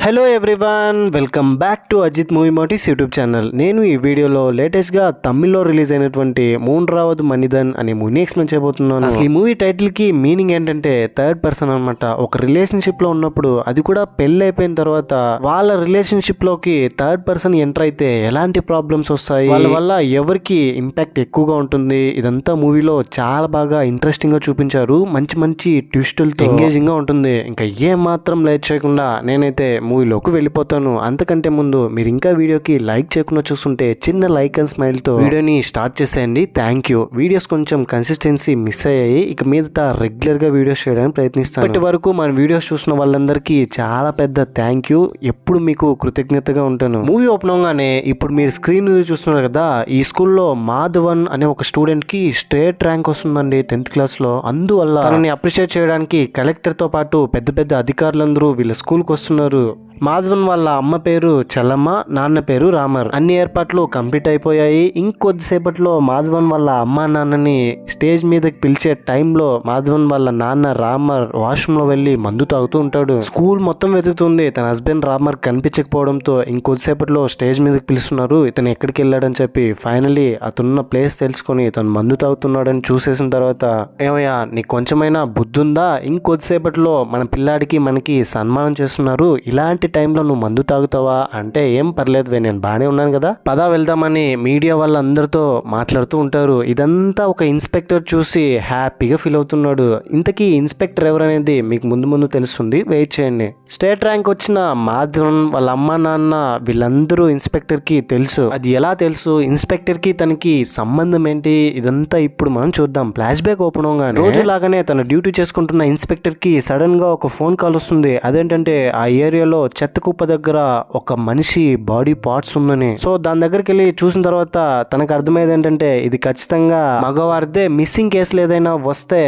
Hello everyone, welcome back to Ajith movie motives YouTube channel. నేను ఈ వీడియోలో లేటెస్ట్గా తమిళ్లో రిలీజ్ అయినటువంటి మూన్రావదు మనిదన్ అనే మూవీని ఎక్స్ప్లెయిన్ చేయబోతున్నాను. అసలు ఈ మూవీ టైటిల్కి మీనింగ్ ఏంటంటే థర్డ్ పర్సన్ అనమాట. ఒక రిలేషన్షిప్లో ఉన్నప్పుడు, అది కూడా పెళ్ళి అయిపోయిన తర్వాత వాళ్ళ రిలేషన్షిప్లోకి థర్డ్ పర్సన్ ఎంటర్ అయితే ఎలాంటి ప్రాబ్లమ్స్ వస్తాయి, వాళ్ళ వల్ల ఎవరికి ఇంపాక్ట్ ఎక్కువగా ఉంటుంది, ఇదంతా మూవీలో చాలా బాగా ఇంట్రెస్టింగ్గా చూపించారు. మంచి మంచి ట్విస్టులతో ఎంగేజింగ్గా ఉంటుంది. ఇంకా ఏం మాత్రం లేట్ చేయకుండా నేనైతే మూవీలోకి వెళ్ళిపోతాను. అంతకంటే ముందు మీరు ఇంకా వీడియోకి లైక్ చేయకుండా చూస్తుంటే చిన్న లైక్ అండ్ స్మైల్ తో వీడియోని స్టార్ట్ చేసేయండి. Thank you. వీడియోస్ కొంచెం కన్సిస్టెన్సీ మిస్ అయ్యాయి. ఇక మీదట రెగ్యులర్ గా వీడియోస్ చేయడానికి ప్రయత్నిస్తాను. ఇప్పటి వరకు మన వీడియోస్ చూసిన వాళ్ళందరికీ చాలా పెద్ద థ్యాంక్ యూ. ఎప్పుడు మీకు కృతజ్ఞతగా ఉంటాను. మూవీ ఓపెన్ అవగానే ఇప్పుడు మీరు స్క్రీన్ చూస్తున్నారు కదా, ఈ స్కూల్లో మాధవన్ అనే ఒక స్టూడెంట్ కి స్టేట్ ర్యాంక్ వస్తుందండి 10th క్లాస్ లో. అందువల్ల తనని అప్రిషియేట్ చేయడానికి కలెక్టర్ తో పాటు పెద్ద పెద్ద అధికారులందరూ వీళ్ళ స్కూల్ కి వస్తున్నారు. మాధవన్ వాళ్ళ అమ్మ పేరు చలమ్మ, నాన్న పేరు రామర్. అన్ని ఏర్పాట్లు కంప్లీట్ అయిపోయాయి. ఇంకొద్దిసేపట్లో మాధవన్ వాళ్ళ అమ్మ నాన్నని స్టేజ్ మీదకి పిలిచే టైంలో మాధవన్ వాళ్ళ నాన్న రామర్ వాష్రూమ్ లో వెళ్లి మందు తాగుతూ ఉంటాడు. స్కూల్ మొత్తం వెతుకుతుంది. తన హస్బెండ్ రామర్ కనిపించకపోవడంతో ఇంకొద్దిసేపట్లో స్టేజ్ మీదకి పిలుస్తున్నారు. ఇతను ఎక్కడికి వెళ్ళాడని చెప్పి ఫైనలీ అతనున్న ప్లేస్ తెలుసుకొని తను మందు తాగుతున్నాడని చూసేసిన తర్వాత, ఏమయ్యా నీకు కొంచెమైనా బుద్ధి ఉందా? ఇంకొద్దిసేపట్లో మన పిల్లాడికి మనకి సన్మానం చేస్తున్నారు, ఇలాంటి టైంలో నువ్వు మందు తాగుతావా అంటే, ఏం పర్లేదు నేను బానే ఉన్నాను కదా, పదా వెళ్దామని మీడియా వాళ్ళందరితో మాట్లాడుతూ ఉంటారు. ఇదంతా ఒక ఇన్స్పెక్టర్ చూసి హ్యాపీగా ఫీల్ అవుతున్నాడు. ఇంతకీ ఇన్స్పెక్టర్ ఎవరనేది మీకు ముందు ముందు తెలుస్తుంది, వెయిట్ చేయండి. స్టేట్ ర్యాంక్ వచ్చిన మాధవన్ వాళ్ళ అమ్మ నాన్న వీళ్ళందరూ ఇన్స్పెక్టర్ కి తెలుసు. అది ఎలా తెలుసు, ఇన్స్పెక్టర్ కి తనకి సంబంధం ఏంటి, ఇదంతా ఇప్పుడు మనం చూద్దాం. ఫ్లాష్ బ్యాక్ ఓపెన్ అవగానే రోజులాగానే తన డ్యూటీ చేసుకుంటున్న ఇన్స్పెక్టర్ కి సడన్ గా ఒక ఫోన్ కాల్ వస్తుంది. అదేంటంటే ఆ ఏరియాలో చెత్త కుప్ప దగ్గర ఒక మనిషి బాడీ పార్ట్స్ ఉందని. సో దాని దగ్గరికి వెళ్ళి చూసిన తర్వాత తనకు అర్థమయ్యేది ఏంటంటే, ఇది ఖచ్చితంగా మగవారిదే. మిస్సింగ్ కేసులు ఏదైనా వస్తే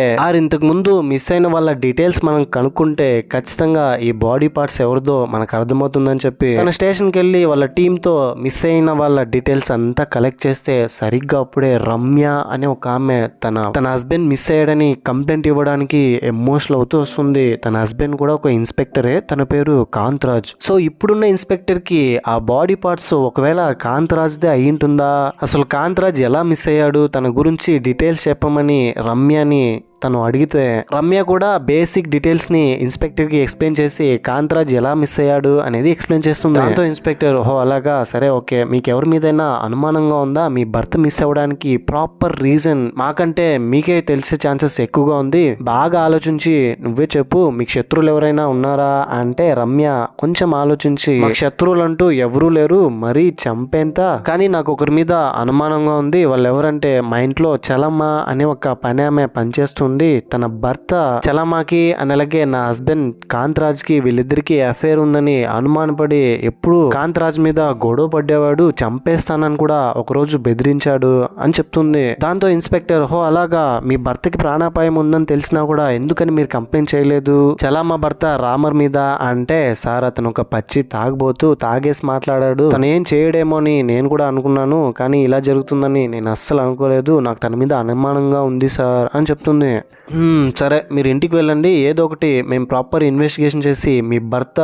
ఇంతకు ముందు మిస్ అయిన వాళ్ళ డీటెయిల్స్ మనం కనుక్కుంటే ఖచ్చితంగా ఈ బాడీ పార్ట్స్ ఎవరిదో మనకు అర్థమవుతుందని చెప్పి తన స్టేషన్ కి వెళ్ళి వాళ్ళ టీమ్ తో మిస్ అయిన వాళ్ళ డీటెయిల్స్ అంతా కలెక్ట్ చేస్తే, సరిగ్గా అప్పుడే రమ్య అనే ఒక ఆమె తన హస్బెండ్ మిస్ అయ్యాడని కంప్లైంట్ ఇవ్వడానికి ఎమోషనల్ అవుతూ వస్తుంది. తన హస్బెండ్ కూడా ఒక ఇన్స్పెక్టరే, తన పేరు కాంతరాజ్. సో ఇప్పుడున్న ఇన్స్పెక్టర్ కి ఆ బాడీ పార్ట్స్ ఒకవేళ కాంతరాజ్దే అయి ఉంటుందా, అసలు కాంతరాజ్ ఎలా మిస్ అయ్యాడు, తన గురించి డీటెయిల్స్ చెప్పమని రమ్యని తను అడిగితే, రమ్య కూడా బేసిక్ డీటెయిల్స్ ని ఇన్స్పెక్టర్ కి ఎక్స్ప్లెయిన్ చేసి కాంతరాజ్ ఎలా మిస్ అయ్యాడు అనేది ఎక్స్ప్లెయిన్ చేస్తుంది. దాంతో ఇన్స్పెక్టర్, ఓహో అలాగా, సరే ఓకే, మీకు ఎవరి మీదైనా అనుమానంగా ఉందా, మీ భర్త మిస్ అవ్వడానికి ప్రాపర్ రీజన్ మాకంటే మీకే తెలిసే ఛాన్సెస్ ఎక్కువగా ఉంది, బాగా ఆలోచించి నువ్వే చెప్పు, మీకు శత్రువులు ఎవరైనా ఉన్నారా అంటే, రమ్య కొంచెం ఆలోచించి, శత్రువులు అంటూ ఎవరూ లేరు, మరీ చంపేంత, కానీ నాకు ఒకరి మీద అనుమానంగా ఉంది. వాళ్ళు ఎవరంటే, మా ఇంట్లో చలమ్మ అనే ఒక పని ఆమె పనిచేస్తుంది. తన భర్త చలమాకి అలాగే నా హస్బెండ్ కాంతరాజ్ కి వీళ్ళిద్దరికి అఫేర్ ఉందని అనుమానపడి ఎప్పుడు కాంతరాజ్ మీద గొడవ పడ్డేవాడు, చంపేస్తానని కూడా ఒకరోజు బెదిరించాడు అని చెప్తుంది. దాంతో ఇన్స్పెక్టర్, హో అలాగా, మీ భర్తకి ప్రాణాపాయం ఉందని తెలిసినా కూడా ఎందుకని మీరు కంప్లైంట్ చేయలేదు చలమ్మ భర్త రామర్ మీద అంటే, సార్ అతను ఒక పచ్చి తాగబోతూ తాగేసి మాట్లాడాడు, తను ఏం చేయడేమో అని నేను కూడా అనుకున్నాను, కానీ ఇలా జరుగుతుందని నేను అస్సలు అనుకోలేదు, నాకు తన మీద అనుమానంగా ఉంది సార్ అని చెప్తుంది. సరే మీరు ఇంటికి వెళ్ళండి, ఏదో ఒకటి మేము ప్రాపర్ ఇన్వెస్టిగేషన్ చేసి మీ భర్త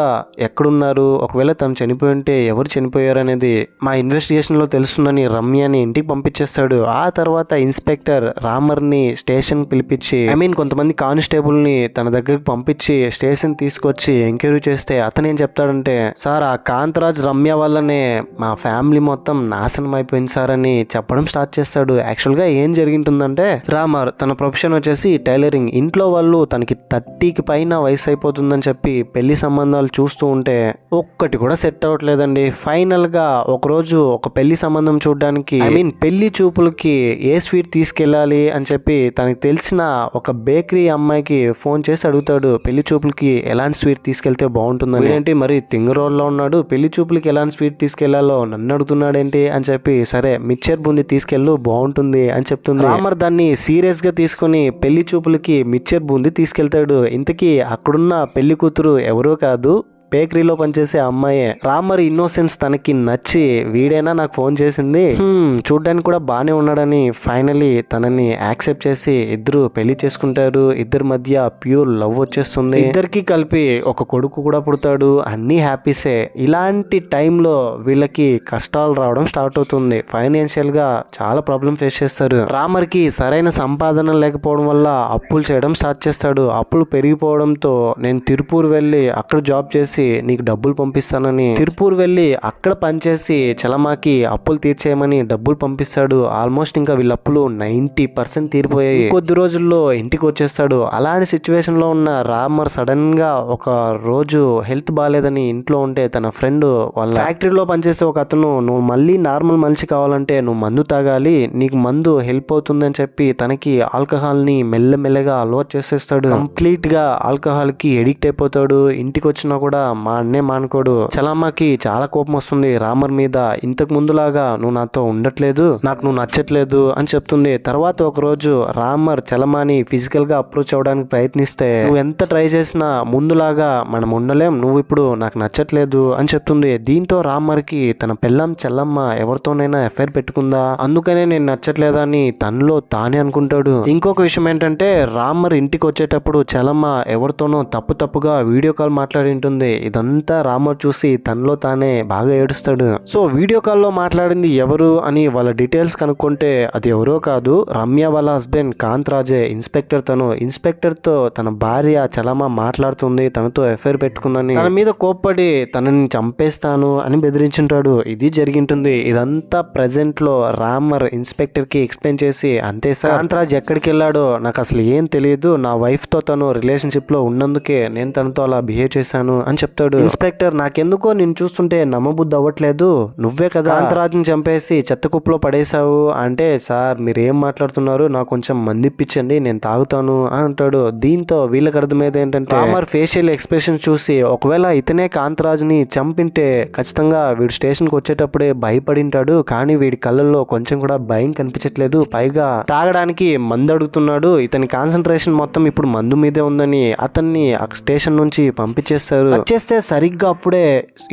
ఎక్కడున్నారు, ఒకవేళ తను చనిపోయి ఉంటే ఎవరు చనిపోయారు అనేది మా ఇన్వెస్టిగేషన్లో తెలుస్తుందని రమ్యని ఇంటికి పంపించేస్తాడు. ఆ తర్వాత ఇన్స్పెక్టర్ రామర్ని స్టేషన్ పిలిపించి, కొంతమంది కానిస్టేబుల్ని తన దగ్గరికి పంపించి స్టేషన్ తీసుకొచ్చి ఎంక్వైరీ చేస్తే, అతను ఏం చెప్తాడంటే, సార్ ఆ కాంతరాజ్ రమ్య వల్లనే మా ఫ్యామిలీ మొత్తం నాశనం అయిపోయింది సార్ అని చెప్పడం స్టార్ట్ చేస్తాడు. యాక్చువల్గా ఏం జరిగింటుందంటే, రామర్ తన ప్రొఫెషన్ వచ్చేసి టైలరింగ్. ఇంట్లో వాళ్ళు తనకి 30కి పైన వయసు అయిపోతుందని చెప్పి పెళ్లి సంబంధాలు చూస్తూ ఉంటే ఒక్కటి కూడా సెట్ అవ్వట్లేదండి. ఫైనల్ గా ఒకరోజు ఒక పెళ్లి సంబంధం చూడడానికి, పెళ్లి చూపులకి ఏ స్వీట్ తీసుకెళ్ళాలి అని చెప్పి తనకి తెలిసిన ఒక బేకరీ అమ్మాయికి ఫోన్ చేసి అడుగుతాడు, పెళ్లి చూపులకి ఎలాంటి స్వీట్ తీసుకెళ్తే బాగుంటుందని. ఏంటి మరి తింగరోల్లో ఉన్నాడు, పెళ్లి చూపులకి ఎలాంటి స్వీట్ తీసుకెళ్లాలో నన్ను అడుగుతున్నాడు ఏంటి అని చెప్పి, సరే మిక్చర్ బూందీ తీసుకెళ్ళు బాగుంటుంది అని చెప్తుంది. రామర్ దాన్ని సీరియస్ గా తీసుకుని పెళ్లి చూపులకి మిక్చర్ బూందీ తీసుకెళ్తాడు. ఇంతకీ అక్కడున్న పెళ్లి కూతురు ఎవరో కాదు, బేకరీలో పనిచేసే అమ్మాయే. రామర్ ఇన్నోసెన్స్ తనకి నచ్చి వీడైనా నాకు ఫోన్ చేసింది, చూడ్డానికి కూడా బానే ఉన్నాడని ఫైనలీ తనని యాక్సెప్ట్ చేసి ఇద్దరు పెళ్లి చేసుకుంటారు. ఇద్దరి మధ్య ప్యూర్ లవ్ వచ్చేస్తుంది. ఇద్దరికి కలిపి ఒక కొడుకు కూడా పుడతాడు. అన్ని హ్యాపీసే. ఇలాంటి టైంలో వీళ్ళకి కష్టాలు రావడం స్టార్ట్ అవుతుంది. ఫైనాన్షియల్ గా చాలా ప్రాబ్లమ్ ఫేస్ చేస్తారు. రామర్ కి సరైన సంపాదన లేకపోవడం వల్ల అప్పులు చేయడం స్టార్ట్ చేస్తాడు. అప్పులు పెరిగిపోవడంతో నేను తిరుపూర్ వెళ్ళి అక్కడ జాబ్ చేసి నీకు డబ్బులు పంపిస్తానని తిరుపూర్ వెళ్ళి అక్కడ పనిచేసి చలమాకి అప్పులు తీర్చేయమని డబ్బులు పంపిస్తాడు. ఆల్మోస్ట్ ఇంకా వీళ్ళ అప్పులు 90% తీరిపోయాయి. కొద్ది రోజుల్లో ఇంటికి వచ్చేస్తాడు. అలాంటి సిచ్యువేషన్ లో ఉన్న రామర్ సడన్ గా ఒక రోజు హెల్త్ బాగాలేదని ఇంట్లో ఉంటే తన ఫ్రెండ్ వాళ్ళ ఫ్యాక్టరీలో పనిచేసే ఒక అతను, నువ్వు మళ్ళీ నార్మల్ మనిషి కావాలంటే నువ్వు మందు తాగాలి, నీకు మందు హెల్ప్ అవుతుందని చెప్పి తనకి ఆల్కహాల్ ని మెల్లమెల్లగా అలవాటు చేసేస్తాడు. కంప్లీట్ గా ఆల్కహాల్ కి ఎడిక్ట్ అయిపోతాడు. ఇంటికి వచ్చినా కూడా మానుకోడు. చలమ్మకి చాలా కోపం వస్తుంది రామర్ మీద. ఇంతకు ముందులాగా నువ్వు నాతో ఉండట్లేదు, నాకు నువ్వు నచ్చట్లేదు అని చెప్తుంది. తర్వాత ఒక రోజు రామర్ చలమాని ఫిజికల్ గా అప్రోచ్ అవడానికి ప్రయత్నిస్తే, నువ్వు ఎంత ట్రై చేసినా ముందులాగా మనం ఉండలేం, నువ్వు ఇప్పుడు నాకు నచ్చట్లేదు అని చెప్తుంది. దీంతో రామర్ కి తన పెళ్ళం చెల్లమ్మ ఎవరితోనైనా ఎఫైర్ పెట్టుకుందా, అందుకనే నేను నచ్చట్లేదా అని తనలో తానే అనుకుంటాడు. ఇంకొక విషయం ఏంటంటే రామర్ ఇంటికి వచ్చేటప్పుడు చలమ్మ ఎవరితోనో తప్పుగా వీడియో కాల్ మాట్లాడి ఉంటుంది. ఇదంతా రామర్ చూసి తనలో తానే బాగా ఏడుస్తాడు. సో వీడియో కాల్లో మాట్లాడింది ఎవరు అని వాళ్ళ డీటెయిల్స్ కనుక్కుంటే అది ఎవరో కాదు, రమ్య వాళ్ళ హస్బెండ్ కాంత్ రాజే. ఇన్స్పెక్టర్ తో తన భార్య చలమ్మ మాట్లాడుతుంది, తనతో ఎఫైర్ పెట్టుకుందని, తన మీద కోప్పడి తనని చంపేస్తాను అని బెదిరించుంటాడు. ఇది జరిగింటుంది. ఇదంతా ప్రెజెంట్ లో రామర్ ఇన్స్పెక్టర్ కి ఎక్స్ప్లెయిన్ చేసి, అంతే సార్, కాంత్ రాజ్ ఎక్కడికి వెళ్ళాడో నాకు అసలు ఏం తెలియదు, నా వైఫ్ తో తను రిలేషన్షిప్ లో ఉన్నందుకే నేను తనతో అలా బిహేవ్ చేశాను అని చెప్తాడు. ఇన్స్పెక్టర్, నాకెందుకో నేను చూస్తుంటే నమ్మబుద్ధి అవ్వట్లేదు, నువ్వే కదా కాంత్ రాజ్ ని చంపేసి చెత్త కుప్పలో పడేశావు అంటే, సార్ మీరు ఏం మాట్లాడుతున్నారు, నాకు కొంచెం మంది ఇప్పించండి నేను తాగుతాను అని అంటాడు. దీంతో వీళ్ళకి అర్థమైంది ఏంటంటే రామర్ ఫేషియల్ ఎక్స్ప్రెషన్ చూసి ఒకవేళ ఇతనే కాంత్ రాజ్ ని చంపింటే ఖచ్చితంగా వీడు స్టేషన్ కి వచ్చేటప్పుడే భయపడింటాడు, కానీ వీడి కళ్ళల్లో కొంచెం కూడా భయం కనిపించట్లేదు, పైగా తాగడానికి మందు అడుగుతున్నాడు. ఇతని కాన్సన్ట్రేషన్ మొత్తం ఇప్పుడు మందు మీదే ఉందని అతన్ని స్టేషన్ నుంచి పంపించేస్తారు. వచ్చేస్తే సరిగ్గా అప్పుడే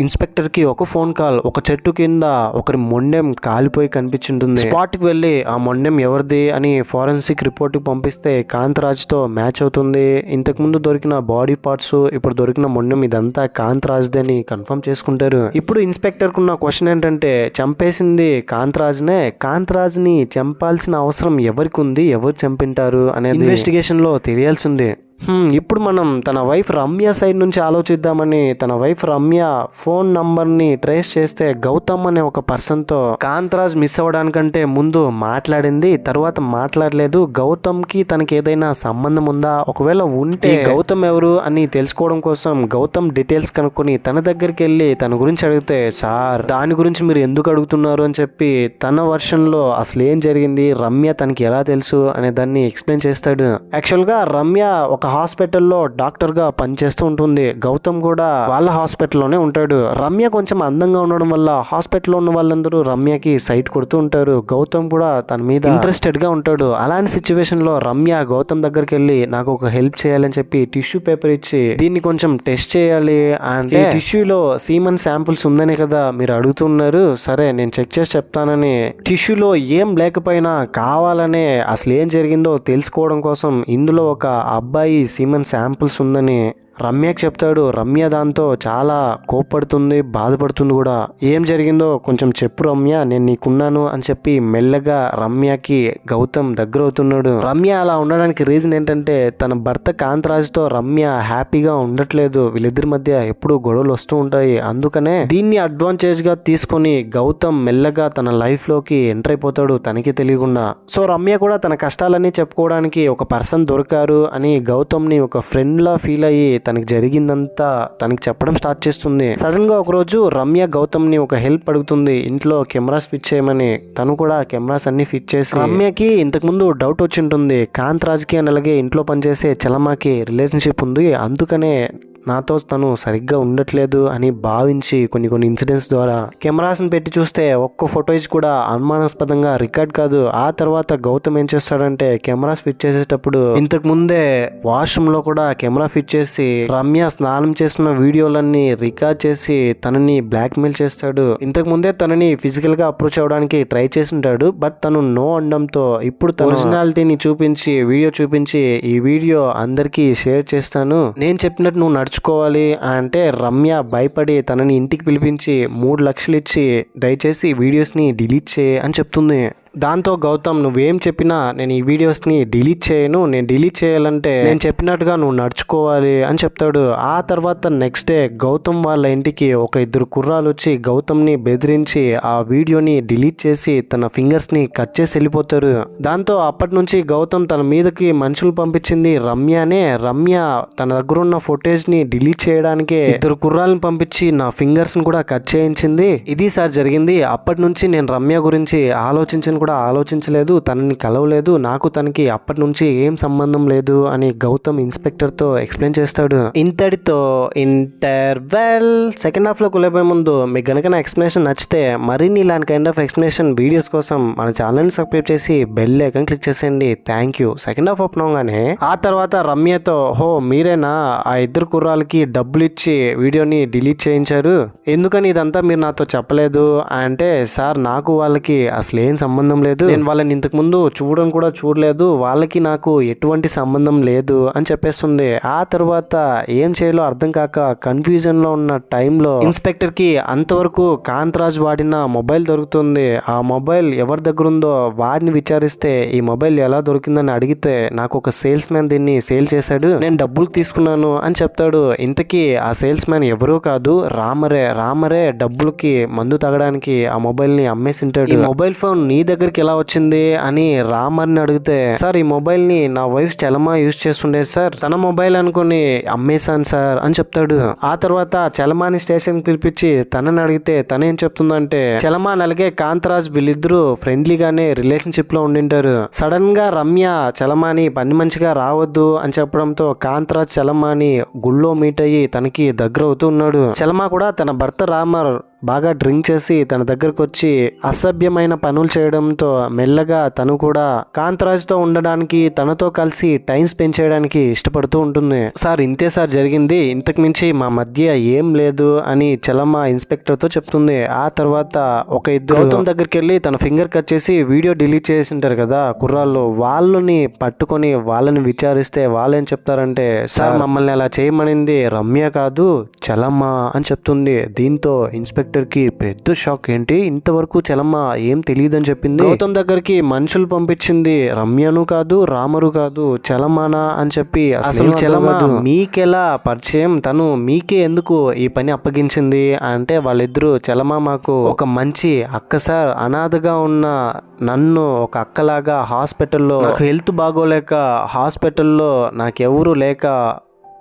ఇన్స్పెక్టర్ కి ఒక ఫోన్ కాల్, ఒక చెట్టు కింద ఒకరి మొండెం కాలిపోయి కనిపించింటుంది. స్పాట్ కి వెళ్ళి ఆ మొండెం ఎవరిది అని ఫోరెన్సిక్ రిపోర్ట్ కి పంపిస్తే కాంత్ రాజ్ తో మ్యాచ్ అవుతుంది. ఇంతకు ముందు దొరికిన బాడీ పార్ట్స్, ఇప్పుడు దొరికిన మొండెం ఇదంతా కాంత్ రాజ్ దని కన్ఫర్మ్ చేసుకుంటారు. ఇప్పుడు ఇన్స్పెక్టర్ కున్న క్వశ్చన్ ఏంటంటే, చంపేసింది కాంత్ రాజ్ నే, కాంత్ రాజ్ ని చంపాల్సిన అవసరం ఎవరికి ఉంది, ఎవరు చంపింటారు అనేది ఇన్వెస్టిగేషన్ లో తెలియాల్సి ఉంది. ఇప్పుడు మనం తన వైఫ్ రమ్య సైడ్ నుంచి ఆలోచిద్దామని తన వైఫ్ రమ్య ఫోన్ నంబర్ని ట్రేస్ చేస్తే గౌతమ్ అనే ఒక పర్సన్తో కాంత్ రాజ్ మిస్ అవ్వడానికంటే ముందు మాట్లాడింది, తర్వాత మాట్లాడలేదు. గౌతమ్కి తనకి ఏదైనా సంబంధం ఉందా, ఒకవేళ ఉంటే గౌతమ్ ఎవరు అని తెలుసుకోవడం కోసం గౌతమ్ డీటెయిల్స్ కనుక్కొని తన దగ్గరికి వెళ్ళి తన గురించి అడిగితే, సార్ దాని గురించి మీరు ఎందుకు అడుగుతున్నారు అని చెప్పి తన వర్షన్లో అసలు ఏం జరిగింది, రమ్య తనకి ఎలా తెలుసు అనే దాన్ని ఎక్స్ప్లెయిన్ చేస్తాడు. యాక్చువల్గా రమ్య ఒక హాస్పిటల్లో డాక్టర్ గా పనిచేస్తూ ఉంటుంది. గౌతమ్ కూడా వాళ్ళ హాస్పిటల్లోనే ఉంటాడు. రమ్య కొంచెం అందంగా ఉండడం వల్ల హాస్పిటల్లో ఉన్న వాళ్ళందరూ రమ్యకి సైట్ కొడుతూ ఉంటారు. గౌతమ్ కూడా తన మీద ఇంట్రెస్టెడ్ గా ఉంటాడు. అలాంటి సిచ్యువేషన్ లో రమ్య గౌతమ్ దగ్గరికి వెళ్ళి నాకు ఒక హెల్ప్ చేయాలని చెప్పి టిష్యూ పేపర్ ఇచ్చి, దీన్ని కొంచెం టెస్ట్ చేయాలి అంటే టిష్యూలో సీమన్ శాంపుల్స్ ఉందనే కదా మీరు అడుగుతున్నారు, సరే నేను చెక్ చేసి చెప్తానని టిష్యూలో ఏం లేకపోయినా కావాలనే అసలు ఏం జరిగిందో తెలుసుకోవడం కోసం ఇందులో ఒక అబ్బాయి సీమన్ శాంపుల్స్ ఉందని రమ్యకి చెప్తాడు. రమ్య దాంతో చాలా కోప్పడుతుంది, బాధపడుతుంది కూడా. ఏం జరిగిందో కొంచెం చెప్పు రమ్య, నేను నీకున్నాను అని చెప్పి మెల్లగా రమ్యకి గౌతమ్ దగ్గర అవుతున్నాడు. రమ్య అలా ఉండడానికి రీజన్ ఏంటంటే తన భర్త కాంత్ రాజ్తో రమ్య హ్యాపీగా ఉండట్లేదు, వీళ్ళిద్దరి మధ్య ఎప్పుడు గొడవలు వస్తూ ఉంటాయి. అందుకనే దీన్ని అడ్వాంటేజ్ గా తీసుకొని గౌతమ్ మెల్లగా తన లైఫ్ లోకి ఎంటర్ అయిపోతాడు తనకి తెలియకుండా. సో రమ్య కూడా తన కష్టాలన్నీ చెప్పుకోవడానికి ఒక పర్సన్ దొరికారు అని గౌతమ్ ని ఒక ఫ్రెండ్ లా ఫీల్ అయ్యి తనకి జరిగిందంతా తనకి చెప్పడం స్టార్ట్ చేస్తుంది. సడన్ గా ఒకరోజు రమ్య గౌతమ్ ని ఒక హెల్ప్ అడుగుతుంది, ఇంట్లో కెమెరాస్ ఫిట్ చేయమని. తను కూడా కెమెరాస్ అన్ని ఫిట్ చేసి, రమ్యకి ఇంతకు ముందు డౌట్ వచ్చి ఉంటుంది కాంత్ రాజ్ కి అని అలాగే ఇంట్లో పనిచేసే చలమాకి రిలేషన్షిప్ ఉంది, అందుకనే నాతో తను సరిగ్గా ఉండట్లేదు అని భావించి కొన్ని ఇన్సిడెంట్స్ ద్వారా కెమెరాస్ని పెట్టి చూస్తే ఒక్క ఫోటోస్ కూడా అనుమానాస్పదంగా రికార్డ్ కాదు. ఆ తర్వాత గౌతమ్ ఏం చేస్తాడంటే కెమెరాస్ ఫిట్ చేసేటప్పుడు ఇంతకు ముందే వాష్రూమ్ లో కూడా కెమెరా ఫిట్ చేసి రమ్య స్నానం చేసిన వీడియోలన్నీ రికార్డ్ చేసి తనని బ్లాక్ మెయిల్ చేస్తాడు. ఇంతకు ముందే తనని ఫిజికల్ గా అప్రోచ్ అవడానికి ట్రై చేసింటాడు. బట్ తను నో అనడంతో ఇప్పుడు తన ఒరిజినాలిటీని చూపించి వీడియో చూపించి ఈ వీడియో అందరికీ షేర్ చేస్తాను, నేను చెప్పినట్టు నువ్వు నడుచుకోవాలి అంటే రమ్య భయపడి తనని ఇంటికి పిలిపించి 3 లక్షలు ఇచ్చి దయచేసి వీడియోస్ ని డిలీట్ చేయి అని చెప్తుంది. దాంతో గౌతమ్ నువ్వేం చెప్పినా నేను ఈ వీడియోస్ని డిలీట్ చేయను, నేను డిలీట్ చేయాలంటే నేను చెప్పినట్టుగా నువ్వు నడుచుకోవాలి అని చెప్తాడు. ఆ తర్వాత నెక్స్ట్ డే గౌతమ్ వాళ్ళ ఇంటికి ఒక 2 కుర్రాలు వచ్చి గౌతమ్ని బెదిరించి ఆ వీడియోని డిలీట్ చేసి తన ఫింగర్స్ని కట్ చేసి వెళ్ళిపోతారు. దాంతో అప్పటి నుంచి గౌతమ్ తన మీదకి మనుషులు పంపించింది రమ్యనే. రమ్య తన దగ్గర ఉన్న ఫుటేజ్ని డిలీట్ చేయడానికి 2 కుర్రాలను పంపించి నా ఫింగర్స్ని కూడా కట్ చేయించింది. ఇది సార్ జరిగింది. అప్పటి నుంచి నేను రమ్య గురించి కూడా ఆలోచించలేదు, తనని కలవలేదు, నాకు తనకి అప్పటి నుంచి ఏం సంబంధం లేదు అని గౌతమ్ ఇన్స్పెక్టర్ తో ఎక్స్ప్లెయిన్ చేస్తాడు. ఇంతటితో ఇంటర్వెల్. సెకండ్ హాఫ్ లో కొలేబోయే ముందు మీకు గనక నా ఎక్స్ప్లెనేషన్ నచ్చితే మరిన్ని ఇలాంటి కైండ్ ఆఫ్ ఎక్స్ప్లెనేషన్ వీడియోస్ కోసం మన ఛానల్ని సబ్స్క్రైబ్ చేసి బెల్ ఐకాన్ క్లిక్ చేసేయండి. Thank you. Second half open ఆ తర్వాత రమ్యతో మీరేనా ఆ 2 కుర్రాలకి డబ్బులు ఇచ్చి వీడియోని డిలీట్ చేయించారు, ఎందుకని ఇదంతా మీరు నాతో చెప్పలేదు అంటే, సార్ నాకు వాళ్ళకి అసలు ఏం సంబంధం లేదు, నేను వాళ్ళని ఇంతకు ముందు చూడలేదు, వాళ్ళకి నాకు ఎటువంటి సంబంధం లేదు అని చెప్పేస్తుంది. ఆ తర్వాత ఏం చేయాలో అర్థం కాక కన్ఫ్యూజన్ లో ఉన్న టైంలో ఇన్స్పెక్టర్ కి అంతవరకు కాంతరాజ్ వాడిన మొబైల్ దొరుకుతుంది. ఆ మొబైల్ ఎవరి దగ్గర ఉందో వాడిని విచారిస్తే ఈ మొబైల్ ఎలా దొరికిందని అడిగితే నాకు ఒక సేల్స్ మ్యాన్ దీన్ని సేల్ చేశాడు, నేను డబ్బులు తీసుకున్నాను అని చెప్తాడు. ఇంతకీ ఆ సేల్స్ మ్యాన్ ఎవరూ కాదు, రామరే డబ్బులకి మందు తాగడానికి ఆ మొబైల్ ని అమ్మేసింటాడు. ఈ మొబైల్ ఫోన్ నీ దగ్గరికి ఎలా వచ్చింది అని రామర్ని అడిగితే, సార్ ఈ మొబైల్ ని నా వైఫ్ చలమా యూజ్ చేస్తుండే సార్, తన మొబైల్ అనుకుని అమ్మేశాను సార్ అని చెప్తాడు. ఆ తర్వాత చలమాని స్టేషన్ పిలిపించి తనని అడిగితే తనేం చెప్తుందంటే, చలమా అలాగే కాంతరాజ్ వీళ్ళిద్దరూ ఫ్రెండ్లీగానే రిలేషన్షిప్ లో ఉండింటారు. సడన్ గా రమ్య చలమాని పని మంచిగా రావద్దు అని చెప్పడంతో కాంతరాజ్ చలమాని గుళ్ళో మీట్ అయ్యి తనకి దగ్గర అవుతూ ఉన్నాడు. చలమా కూడా తన భర్త రామర్ బాగా డ్రింక్ చేసి తన దగ్గరకు వచ్చి అసభ్యమైన పనులు చేయడంతో మెల్లగా తను కూడా కాంతరాజ్ తో ఉండడానికి తనతో కలిసి టైం స్పెండ్ చేయడానికి ఇష్టపడుతూ ఉంటుంది. సార్ ఇంతే సార్ జరిగింది, ఇంతకు మించి మా మధ్య ఏం లేదు అని చలమా ఇన్స్పెక్టర్ తో చెప్తుంది. ఆ తర్వాత ఒక 2 గౌతమ్ దగ్గరికి వెళ్ళి తన ఫింగర్ కట్ చేసి వీడియో డిలీట్ చేసి ఉంటారు కదా కుర్రాళ్ళు, వాళ్ళని పట్టుకొని వాళ్ళని విచారిస్తే వాళ్ళేం చెప్తారంటే, సార్ మమ్మల్ని అలా చేయమనింది రమ్య కాదు చలమా అని చెప్తుంది. దీంతో ఇన్స్పెక్టర్ కి పెద్ద షాక్, ఏంటి ఇంతవరకు చలమ్మ ఏం తెలియదని చెప్పింది, గౌతమ్ దగ్గరికి మనుషులు పంపించింది రమ్యను కాదు రామరు కాదు చలమానా అని చెప్పి, అసలు చలమా మీకెలా పరిచయం, తను మీకే ఎందుకు ఈ పని అప్పగించింది అంటే, వాళ్ళిద్దరూ చలమా మాకు ఒక మంచి అక్క సార్, అనాథగా ఉన్న నన్ను ఒక అక్కలాగా హాస్పిటల్లో నాకు హెల్త్ బాగోలేక హాస్పిటల్లో నాకెవరూ లేక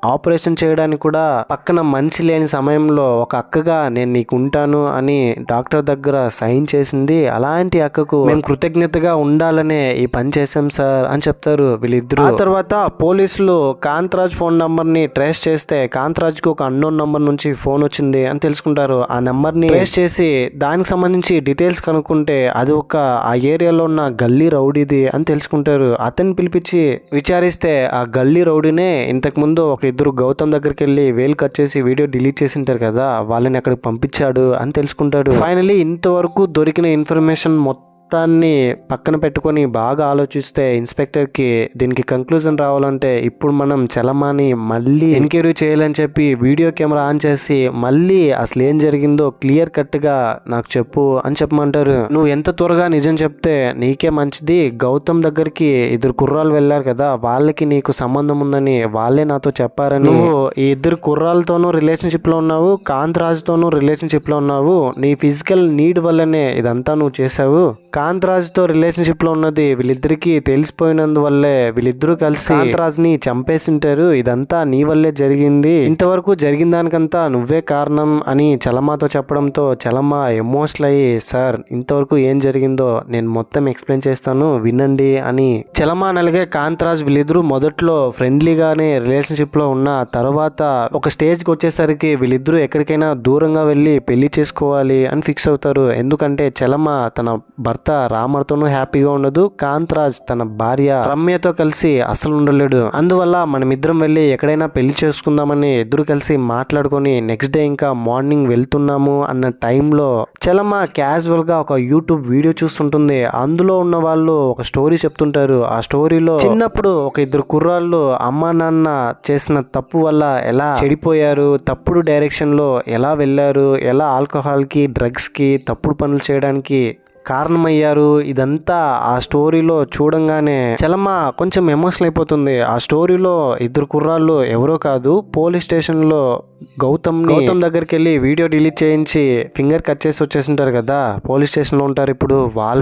ఆపరేషన్ చేయడానికి కూడా పక్కన మనిషి లేని సమయంలో ఒక అక్కగా నేను నీకు ఉంటాను అని డాక్టర్ దగ్గర సైన్ చేసింది. అలాంటి అక్కకు మేము కృతజ్ఞతగా ఉండాలనే ఈ పని చేసాం సార్ అని చెప్తారు వీళ్ళిద్దరు. ఆ తర్వాత పోలీసులు కాంతరాజ్ ఫోన్ నంబర్ ని ట్రేస్ చేస్తే కాంతరాజ్ కి ఒక అన్నోన్ నంబర్ నుంచి ఫోన్ వచ్చింది అని తెలుసుకుంటారు. ఆ నెంబర్ ని ట్రేస్ చేసి దానికి సంబంధించి డీటెయిల్స్ కనుక్కుంటే అది ఒక ఆ ఏరియాలో ఉన్న గల్లీ రౌడీది అని తెలుసుకుంటారు. అతన్ని పిలిపించి విచారిస్తే ఆ గల్లీ రౌడీనే ఇంతకు ముందు ఒక 2 గౌతమ్ దగ్గరికి వెళ్ళి వేలు కట్ చేసి వీడియో డిలీట్ చేసి ఉంటారు కదా, వాళ్ళని అక్కడికి పంపించాడు అని తెలుసుకుంటాడు. ఫైనలీ ఇంతవరకు దొరికిన ఇన్ఫర్మేషన్ మొత్తాన్ని పక్కన పెట్టుకొని బాగా ఆలోచిస్తే ఇన్స్పెక్టర్కి దీనికి కంక్లూజన్ రావాలంటే ఇప్పుడు మనం చలమాని మళ్ళీ ఎంక్వైరీ చేయాలని చెప్పి వీడియో కెమెరా ఆన్ చేసి మళ్ళీ అసలు ఏం జరిగిందో క్లియర్ కట్గా నాకు చెప్పు అని చెప్పమంటారు. నువ్వు ఎంత త్వరగా నిజం చెప్తే నీకే మంచిది. గౌతమ్ దగ్గరికి 2 కుర్రాలు వెళ్ళారు కదా, వాళ్ళకి నీకు సంబంధం ఉందని వాళ్ళే నాతో చెప్పారని, నువ్వు ఈ 2 కుర్రాలతోనూ రిలేషన్షిప్ లో ఉన్నావు, కాంతరాజ్ తోనూ రిలేషన్షిప్ లో ఉన్నావు, నీ ఫిజికల్ నీడ్ వల్లనే ఇదంతా నువ్వు చేసావు. కాంతరాజ్ తో రిలేషన్షిప్ లో ఉన్నది వీళ్ళిద్దరికి తెలిసిపోయినందువల్లే వీళ్ళిద్దరూ కలిసి కాంతరాజ్ ని చంపేసింటారు. ఇదంతా నీ వల్లే జరిగింది, ఇంతవరకు జరిగిన దానికంతా నువ్వే కారణం అని చలమాతో చెప్పడంతో చలమ ఎమోషనల్ అయ్యి సార్ ఇంతవరకు ఏం జరిగిందో నేను మొత్తం ఎక్స్ప్లెయిన్ చేస్తాను వినండి అని. చలమ అలాగే కాంతరాజ్ వీళ్ళిద్దరూ మొదట్లో ఫ్రెండ్లీగానే రిలేషన్షిప్ లో ఉన్న తర్వాత ఒక స్టేజ్ కి వచ్చేసరికి వీళ్ళిద్దరూ ఎక్కడికైనా దూరంగా వెళ్ళి పెళ్లి చేసుకోవాలి అని ఫిక్స్ అవుతారు. ఎందుకంటే చలమ తన భర్త రామర్తోనూ హ్యాపీగా ఉండదు, కాంతరాజ్ తన భార్య రమ్యతో కలిసి అసలు ఉండలేడు. అందువల్ల మనమిద్దరం వెళ్ళి ఎక్కడైనా పెళ్లి చేసుకుందామని ఇద్దరు కలిసి మాట్లాడుకొని నెక్స్ట్ డే ఇంకా మార్నింగ్ వెళ్తున్నాము అన్న టైంలో చలమ క్యాజువల్ గా ఒక యూట్యూబ్ వీడియో చూస్తుంటుంది. అందులో ఉన్న వాళ్ళు ఒక స్టోరీ చెప్తుంటారు. ఆ స్టోరీలో చిన్నప్పుడు ఒక ఇద్దరు కుర్రాళ్ళు అమ్మా నాన్న చేసిన తప్పు వల్ల ఎలా చెడిపోయారు, తప్పుడు డైరెక్షన్ లో ఎలా వెళ్ళారు, ఎలా ఆల్కహాల్ కి డ్రగ్స్ కి తప్పుడు పనులు చేయడానికి కారణమయ్యారు. ఇదంతా ఆ స్టోరీలో చూడంగానే చలమ కొంచెం ఎమోషనల్ అయిపోతుంది. ఆ స్టోరీలో ఇద్దరు కుర్రాళ్ళు ఎవరో కాదు, పోలీస్ స్టేషన్ లో గౌతమ్ దగ్గరికి వెళ్ళి వీడియో డిలీట్ చేయించి ఫింగర్ కట్ చేసి వచ్చేసింటారు కదా, పోలీస్ స్టేషన్ లో ఉంటారు ఇప్పుడు.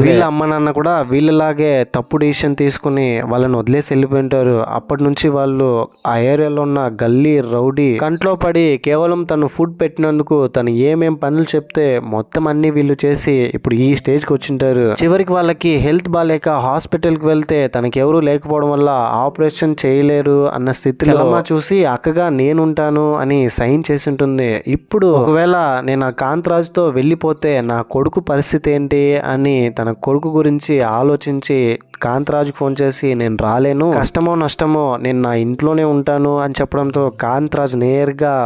వీళ్ళ అమ్మ నాన్న కూడా వీళ్ళలాగే తప్పు డిసిషన్ తీసుకుని వాళ్ళని వదిలేసి వెళ్ళిపోయింటారు. అప్పటి నుంచి వాళ్ళు ఆ ఏరియాలో ఉన్న గల్లీ రౌడీ కంట్లో పడి కేవలం తను ఫుడ్ పెట్టినందుకు తను ఏమేం పనులు చెప్తే మొత్తం అన్ని వీళ్ళు చేసి ఇప్పుడు ఈ స్టేజ్ కి వచ్చింటారు. చివరికి వాళ్ళకి హెల్త్ బాగాలేక హాస్పిటల్ కి వెళ్తే తనకి ఎవరు లేకపోవడం వల్ల ఆపరేషన్ చేయలేరు అన్న స్థితిలో చలమ చూసి అక్కగా నేనుంటాను అని సైన్ చేసి ఉంటుంది. ఇప్పుడు ఒకవేళ నేను ఆ కాంతరాజ్ తో వెళ్ళిపోతే నా కొడుకు పరిస్థితి ఏంటి అని తన కొడుకు గురించి ఆలోచించి కాంతరాజ్కి ఫోన్ చేసి నేను రాలేను, కష్టమో నష్టమో నేను నా ఇంట్లోనే ఉంటాను అని చెప్పడంతో కాంతరాజ్ నేరుగా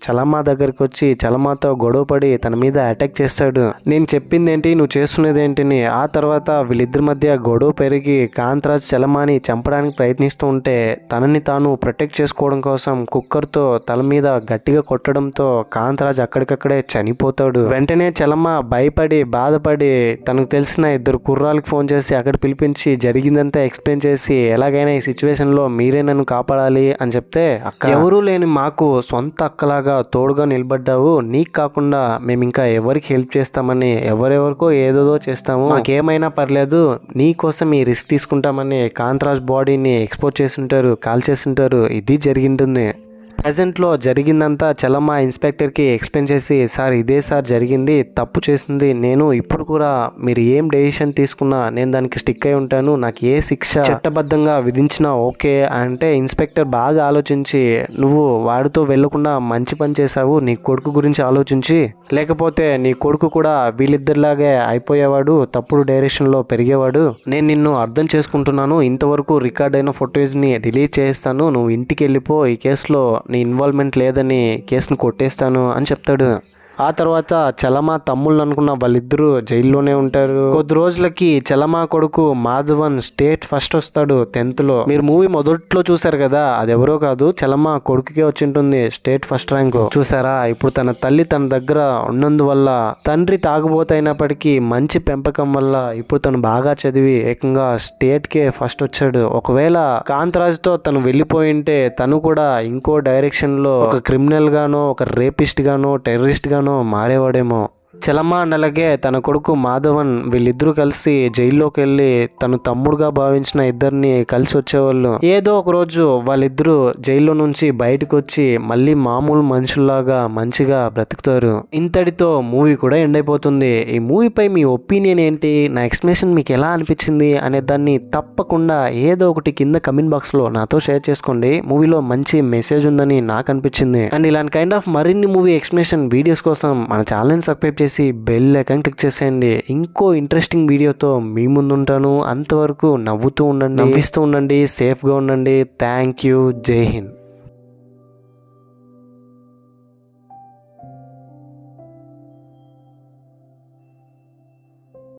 చలమ దగ్గరికి వచ్చి చలమతో గొడవపడి తన మీద అటాక్ చేస్తాడు. నేను చెప్పింది ఏంటి, నువ్వు చేస్తున్నది ఏంటిని. ఆ తర్వాత వీళ్ళిద్దరి మధ్య గొడవ పెరిగి కాంతరాజ్ చలమని చంపడానికి ప్రయత్నిస్తూ ఉంటే తనని తాను ప్రొటెక్ట్ చేసుకోవడం కోసం కుక్కర్తో తల మీద గట్టిగా కొట్టడంతో కాంతరాజ్ అక్కడికక్కడే చనిపోతాడు. వెంటనే చలమ భయపడి బాధపడి తనకు తెలిసిన ఇద్దరు కుర్రాళ్ళకి ఫోన్ చేసి అక్కడ పిలిపించి జరిగిందంతా ఎక్స్ప్లెయిన్ చేసి ఎలాగైనా ఈ సిచ్యువేషన్ లో మీరే నన్ను కాపాడాలి అని చెప్తే, అక్క ఎవరూ లేని మాకు సొంత అక్కలాగా తోడుగా నిలబడ్డావు, నీకు కాకుండా మేము ఇంకా ఎవరికి హెల్ప్ చేస్తామని ఎవరెవరికో ఏదోదో చేస్తాము, మాకేమైనా పర్లేదు నీ కోసం ఈ రిస్క్ తీసుకుంటామని కాంతరాజ్ బాడీని ఎక్స్పోజ్ చేసి ఉంటారు, కాల్ చేసి ఉంటారు. ఇది జరిగింటుంది. ప్రెజెంట్లో జరిగిందంతా చలమ ఇన్స్పెక్టర్కి ఎక్స్ప్లెయిన్ చేసి సార్ ఇదే సార్ జరిగింది, తప్పు చేసింది నేను, ఇప్పుడు కూడా మీరు ఏం డెసిషన్ తీసుకున్నా నేను దానికి స్టిక్ అయి ఉంటాను, నాకు ఏ శిక్ష చట్టబద్ధంగా విధించినా ఓకే అంటే ఇన్స్పెక్టర్ బాగా ఆలోచించి నువ్వు వాడితో వెళ్లకుండా మంచి పని చేశావు, నీ కొడుకు గురించి ఆలోచించి, లేకపోతే నీ కొడుకు కూడా వీళ్ళిద్దరిలాగే అయిపోయేవాడు, తప్పుడు డైరెక్షన్లో పెరిగేవాడు, నేను నిన్ను అర్థం చేసుకుంటున్నాను, ఇంతవరకు రికార్డ్ అయిన ఫొటోస్ని డిలీట్ చేస్తాను, నువ్వు ఇంటికి వెళ్ళిపో, ఈ కేసులో నీ ఇన్వాల్వ్మెంట్ లేదని కేసును కొట్టేస్తాను అని చెప్తాడు. ఆ తర్వాత చలమ తమ్ముళ్ళు అనుకున్న వాళ్ళిద్దరూ జైల్లోనే ఉంటారు. కొద్ది రోజులకి చలమ కొడుకు మాధవన్ స్టేట్ ఫస్ట్ వస్తాడు 10th లో. మీరు మూవీ మొదట్లో చూసారు కదా, అది ఎవరో కాదు చలమ కొడుకుకే వచ్చింటుంది స్టేట్ ఫస్ట్ ర్యాంక్. చూసారా, ఇప్పుడు తన తల్లి తన దగ్గర ఉన్నందువల్ల తండ్రి తాగుబోతైనప్పటికీ మంచి పెంపకం వల్ల ఇప్పుడు తను బాగా చదివి ఏకంగా స్టేట్ కే ఫస్ట్ వచ్చాడు. ఒకవేళ కాంతరాజ్ తో తను వెళ్ళిపోయింటే తను కూడా ఇంకో డైరెక్షన్ లో ఒక క్రిమినల్ గానో ఒక రేపిస్ట్ గానో టెర్రరిస్ట్ గానో మారేవాడేమో. చలమ అలాగే తన కొడుకు మాధవన్ వీళ్ళిద్దరూ కలిసి జైల్లోకి వెళ్ళి తను తమ్ముడుగా భావించిన ఇద్దరిని కలిసి వచ్చేవాళ్ళు. ఏదో ఒక రోజు వాళ్ళిద్దరూ జైల్లో నుంచి బయటకు వచ్చి మళ్ళీ మామూలు మనుషుల్లాగా మంచిగా బ్రతుకుతారు. ఇంతటితో మూవీ కూడా ఎండ్ అయిపోతుంది. ఈ మూవీపై మీ ఒపీనియన్ ఏంటి, నా ఎక్స్ప్లెనేషన్ మీకు ఎలా అనిపించింది అనే దాన్ని తప్పకుండా ఏదో ఒకటి కింద కమెంట్ బాక్స్ లో నాతో షేర్ చేసుకోండి. మూవీలో మంచి మెసేజ్ ఉందని నాకు అనిపించింది. అండ్ ఇలాంటి కైండ్ ఆఫ్ మరిన్ని మూవీ ఎక్స్ప్లెనేషన్ వీడియోస్ కోసం మన ఛానల్ని సబ్స్క్రైబ్ చేసి బెల్ ఐకాన్ క్లిక్ చేసేయండి. ఇంకో ఇంట్రెస్టింగ్ వీడియోతో మీ ముందు ఉంటాను. అంతవరకు నవ్వుతూ ఉండండి, నవ్విస్తూ ఉండండి, సేఫ్గా ఉండండి. Thank you. జై హింద్.